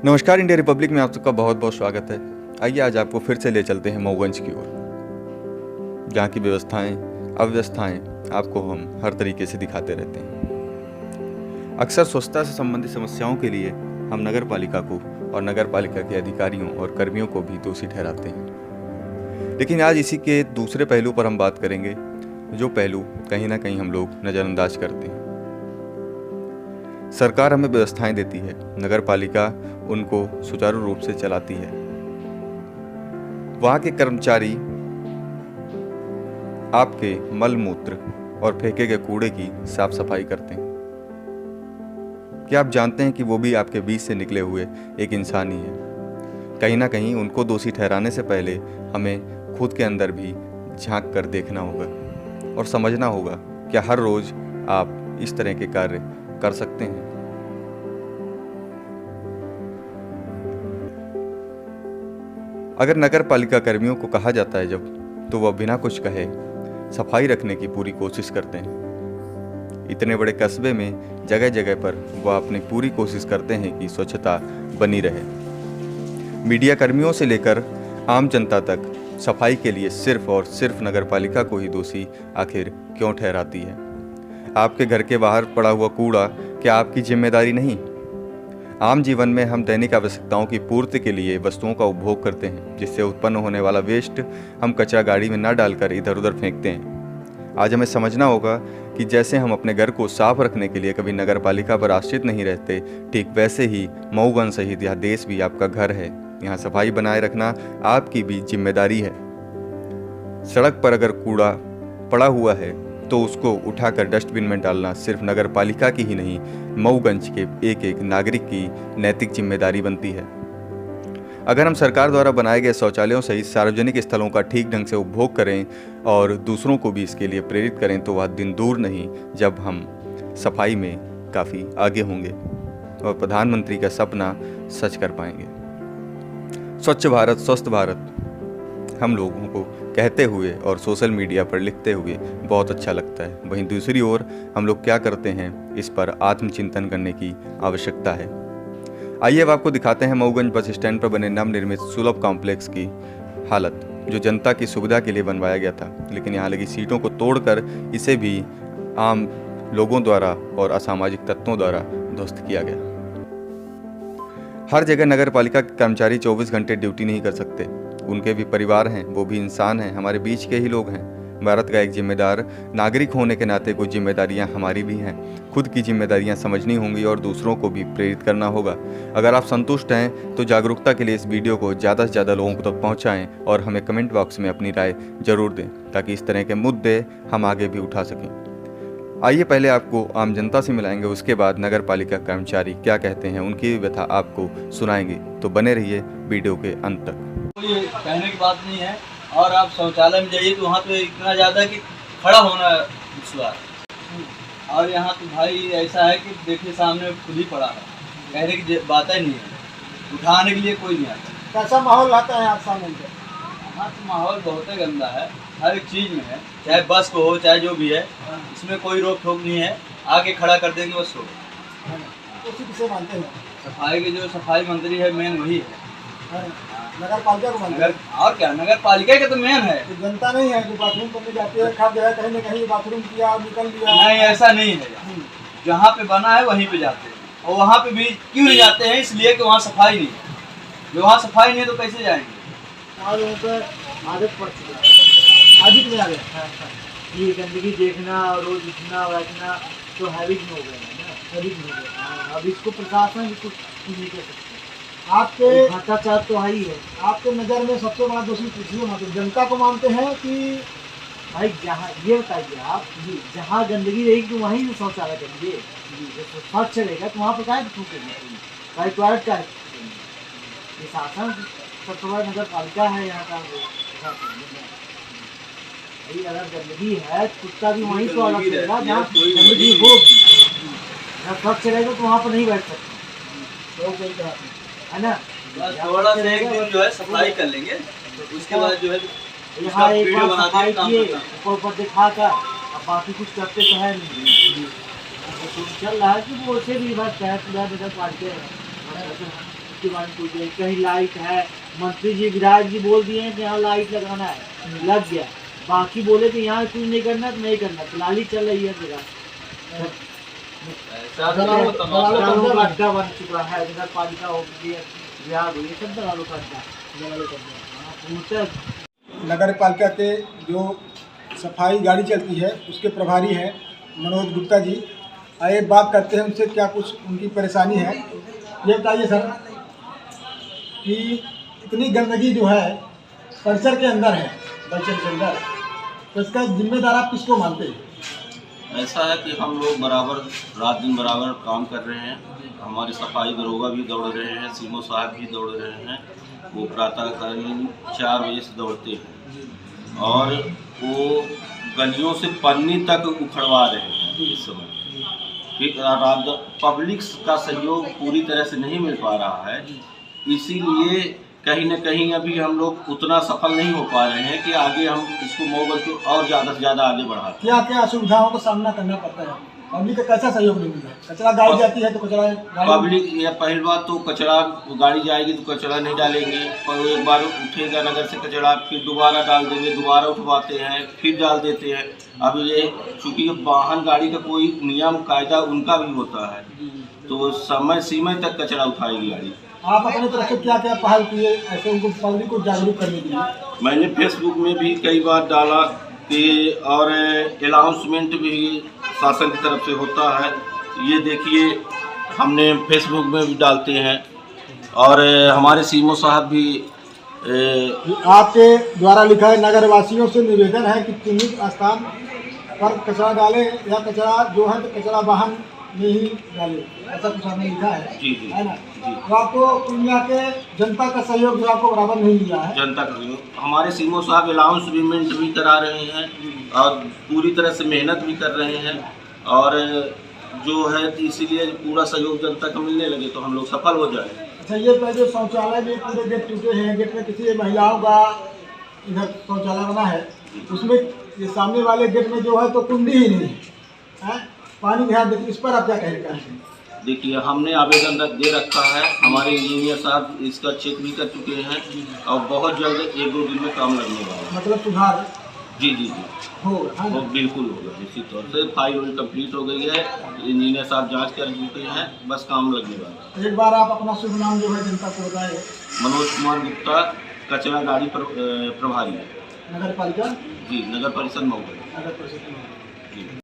नमस्कार, India Republic में आप सबका बहुत बहुत स्वागत है। आइए आज आपको फिर से ले चलते हैं मऊगंज की ओर, जहाँ की व्यवस्थाएं, अव्यवस्थाएं आपको हम हर तरीके से दिखाते रहते हैं। अक्सर स्वच्छता से संबंधित समस्याओं के लिए हम नगर पालिका को और नगर पालिका के अधिकारियों और कर्मियों को भी दोषी ठहराते हैं, लेकिन आज इसी के दूसरे पहलू पर हम बात करेंगे, जो पहलू कहीं ना कहीं हम लोग नज़रअंदाज करते हैं। सरकार हमें व्यवस्थाएं देती है, नगर पालिका उनको सुचारू रूप से चलाती है। वहाँ के कर्मचारी आपके मल मूत्र और फेंके गए कूड़े की साफ सफाई करते हैं। क्या आप जानते हैं कि वो भी आपके बीच से निकले हुए एक इंसान ही है? कहीं ना कहीं उनको दोषी ठहराने से पहले हमें खुद के अंदर भी झांक कर देखना होगा और समझना होगा क्या हर रोज आप इस तरह के कार्य कर सकते हैं। अगर नगर पालिका कर्मियों को कहा जाता है जब, तो वह बिना कुछ कहे सफाई रखने की पूरी कोशिश करते हैं। इतने बड़े कस्बे में जगह जगह पर वह अपनी पूरी कोशिश करते हैं कि स्वच्छता बनी रहे। मीडिया कर्मियों से लेकर आम जनता तक सफाई के लिए सिर्फ और सिर्फ नगर पालिका को ही दोषी आखिर क्यों ठहराती है? आपके घर के बाहर पड़ा हुआ कूड़ा क्या आपकी जिम्मेदारी नहीं? आम जीवन में हम दैनिक आवश्यकताओं की पूर्ति के लिए वस्तुओं का उपभोग करते हैं, जिससे उत्पन्न होने वाला वेस्ट हम कचरा गाड़ी में न डालकर इधर उधर फेंकते हैं। आज हमें समझना होगा कि जैसे हम अपने घर को साफ रखने के लिए कभी नगर पालिका पर आश्रित नहीं रहते, ठीक वैसे ही मऊगंज सहित यह देश भी आपका घर है। यहाँ सफाई बनाए रखना आपकी भी जिम्मेदारी है। सड़क पर अगर कूड़ा पड़ा हुआ है तो उसको उठाकर डस्टबिन में डालना सिर्फ नगर पालिका की ही नहीं, मऊगंज के एक एक नागरिक की नैतिक जिम्मेदारी बनती है। अगर हम सरकार द्वारा बनाए गए शौचालयों सहित सार्वजनिक स्थलों का ठीक ढंग से उपभोग करें और दूसरों को भी इसके लिए प्रेरित करें, तो वह दिन दूर नहीं जब हम सफाई में काफ़ी आगे होंगे और प्रधानमंत्री का सपना सच कर पाएंगे। स्वच्छ भारत, स्वस्थ भारत हम लोगों को कहते हुए और सोशल मीडिया पर लिखते हुए बहुत अच्छा लगता है। वहीं दूसरी ओर हम लोग क्या करते हैं, इस पर आत्मचिंतन करने की आवश्यकता है। आइए अब आपको दिखाते हैं मऊगंज बस स्टैंड पर बने नवनिर्मित सुलभ कॉम्प्लेक्स की हालत, जो जनता की सुविधा के लिए बनवाया गया था, लेकिन यहाँ लगी सीटों को तोड़कर इसे भी आम लोगों द्वारा और असामाजिक तत्वों द्वारा ध्वस्त किया गया। हर जगह नगर पालिका के कर्मचारी 24 घंटे ड्यूटी नहीं कर सकते। उनके भी परिवार हैं, वो भी इंसान हैं, हमारे बीच के ही लोग हैं। भारत का एक जिम्मेदार नागरिक होने के नाते कुछ जिम्मेदारियां हमारी भी हैं। खुद की जिम्मेदारियां समझनी होंगी और दूसरों को भी प्रेरित करना होगा। अगर आप संतुष्ट हैं तो जागरूकता के लिए इस वीडियो को ज़्यादा से ज़्यादा लोगों तक पहुँचाएँ और हमें कमेंट बॉक्स में अपनी राय जरूर दें, ताकि इस तरह के मुद्दे हम आगे भी उठा सकें। आइए पहले आपको आम जनता से मिलाएंगे, उसके बाद नगर पालिका कर्मचारी क्या कहते हैं, उनकी व्यथा आपको सुनाएंगे। तो बने रहिए वीडियो के अंत तक। कोई कहने की बात नहीं है। और आप शौचालय में जाइए तो वहाँ तो इतना ज़्यादा कि खड़ा होना दुश्वार। और यहाँ तो भाई ऐसा है कि देखिए सामने खुद ही पड़ा है, कहने की बात ही नहीं है, उठाने के लिए कोई नहीं आता। कैसा माहौल रहता है आप सामने पे? यहाँ तो माहौल बहुत ही गंदा है, हर एक चीज़ में है, चाहे बस को हो चाहे जो भी है, इसमें कोई रोक टोक नहीं है, आके खड़ा कर देंगे बस हो। उसी किसे मानते हैं? सफाई के जो सफाई मंत्री है मेन वही है, नगर पालिका को मानते हैं। और क्या नगर पालिका के तो मेन है। तो जनता नहीं है जो बाथरूम करने जाती है, खा गया कहीं न कहीं बाथरूम किया निकल लिया। नहीं, ऐसा नहीं है। जहाँ पे बना है वहीं पे जाते हैं, और वहाँ पे भी क्यों नहीं जाते हैं? इसलिए कि वहाँ सफाई नहीं है। जो वहाँ सफाई नहीं है तो कैसे जाएंगे? और लोगों पर आदत पड़ चुकी है, आदत में आ गया ये गंदगी देखना और रोज उठना बैठना तो हैबिट में हो गया है ना, हैबिट में हो गया। अब इसको प्रशासन भी कुछ नहीं कर सकते। आपके भ्रष्टाचार तो है ही है। आपके नज़र में सबसे बड़ा दोषी किसी मतलब जनता को मानते हैं कि भाई जहाँ ये बताइए आप, जहाँ गंदगी रहेगी तो वहीं से शौचालय करेंगे। स्वच्छ रहेगा तो वहाँ पर क्या थूकेंगे, टॉयलेट का ये शासन सबसे बड़ा नगर पालिका है यहाँ का। भाई अगर गंदगी है कुत्ता भी वहीं तो अलग रहेगा जहाँ गंदगी होगी। जहाँ स्वच्छ रहेगा तो वहाँ पर नहीं बैठ सकते, लोग यही कहते हैं, है ना। बस थोड़ा सा एक दिन जो है सफाई कर लेंगे, उसके बाद जो है यहाँ एक वीडियो बार बनाते सफाई हैं, काम किए खत्म। ऊपर दिखा कर, अब बाकी कुछ करते तो है नहीं। तो चल रहा है कि वो उसे भी बस नगर पालिका के बारे में पूछ रहे हैं, कहीं लाइट है, मंत्री जी विधायक जी बोल दिए हैं कि यहाँ लाइट लगाना है, लग गया, बाकी बोले कि यहाँ कुछ नहीं करना तो नहीं करना, फिलहाल चल रही है जगह। ऐसा तो वो तमाशा दलालों का अड्डा बन चुका है, नगर पालिका हो गई है, विभाग हो गई, सब दलालों का अड्डा, दलालों का अड्डा। नगर पालिका के जो सफाई गाड़ी चलती है उसके प्रभारी हैं मनोज गुप्ता जी। आइए बात करते हैं उनसे, क्या कुछ उनकी परेशानी है। ये बताइए सर कि इतनी गंदगी जो है परिसर के अंदर है, परिसर के अंदर, तो इसका जिम्मेदार आप किसको मानते हैं? ऐसा है कि हम लोग बराबर रात दिन बराबर काम कर रहे हैं। हमारे सफाई दरोगा भी दौड़ रहे हैं, सीमो साहब भी दौड़ रहे हैं। वो प्रातःकालीन 4 बजे से दौड़ते हैं और वो गलियों से पन्नी तक उखड़वा रहे हैं इस समय। पब्लिक का सहयोग पूरी तरह से नहीं मिल पा रहा है, इसीलिए कहीं न कहीं अभी हम लोग उतना सफल नहीं हो पा रहे हैं कि आगे हम इसको मोबाइल को और ज़्यादा से ज़्यादा आगे बढ़ाते। क्या क्या असुविधाओं का सामना करना पड़ता है? पब्लिक का कैसा सहयोग नहीं मिल रहा है? कचरा गाड़ी जाती है तो कचरा पब्लिक, या पहली बात तो कचरा गाड़ी जाएगी तो कचरा नहीं डालेंगे, और एक बार उठेगा नगर से कचरा फिर दोबारा डाल देंगे, दोबारा उठवाते हैं फिर डाल देते हैं। अब ये चूँकि वाहन गाड़ी का कोई नियम कायदा उनका भी होता है, तो समय सीमा तक कचरा उठाएगी गाड़ी। आप अपने तरफ से क्या क्या पहल किए ऐसे उनको पब्लिक को जागरूक करने के लिए? मैंने फेसबुक में भी कई बार डाला कि, और अनाउंसमेंट भी शासन की तरफ से होता है। ये देखिए हमने फेसबुक में भी डालते हैं, और हमारे सीमो साहब भी आपके द्वारा लिखा है, नगर वासियों से निवेदन है कि चिन्हित स्थान पर कचरा डालें या कचरा जो है तो कचरा वाहन में ही डालें, ऐसा कुछ आपने लिखा है, जी जी है ना? जी। तो आपको दुनिया के जनता का सहयोग जो आपको बराबर नहीं मिला है। जनता का सहयोग, हमारे सीमो साहब अनाउंसमेंट भी करा रहे हैं और पूरी तरह से मेहनत भी कर रहे हैं, और जो है इसीलिए पूरा सहयोग जनता को मिलने लगे तो हम लोग सफल हो जाए। अच्छा, ये पहले शौचालय में पूरे गेट टूटे हैं, गेट में किसी महिलाओं का इधर शौचालय बना है, उसमें ये सामने वाले गेट में जो है तो कुंडी ही नहीं है, पानी ध्यान देखिए, इस पर आप क्या कहना हैं? देखिए हमने आवेदन दे रखा है, हमारे इंजीनियर साहब इसका चेक भी कर चुके हैं, और बहुत जल्द 1-2 दिन में काम लगने वाला है। मतलब सुधार जी जी जी होगा, है वो ना? बिल्कुल होगा, निश्चित तौर से फाइल कंप्लीट हो गई है, इंजीनियर साहब जांच कर चुके हैं, बस काम लगने वाला है। एक बार आप अपना शुभ नाम जो है जनता को बताएं। मनोज कुमार गुप्ता, कचरा गाड़ी प्रभारी, नगर पालिका, जी नगर परिषद मऊ। नगर परिषद में। जी।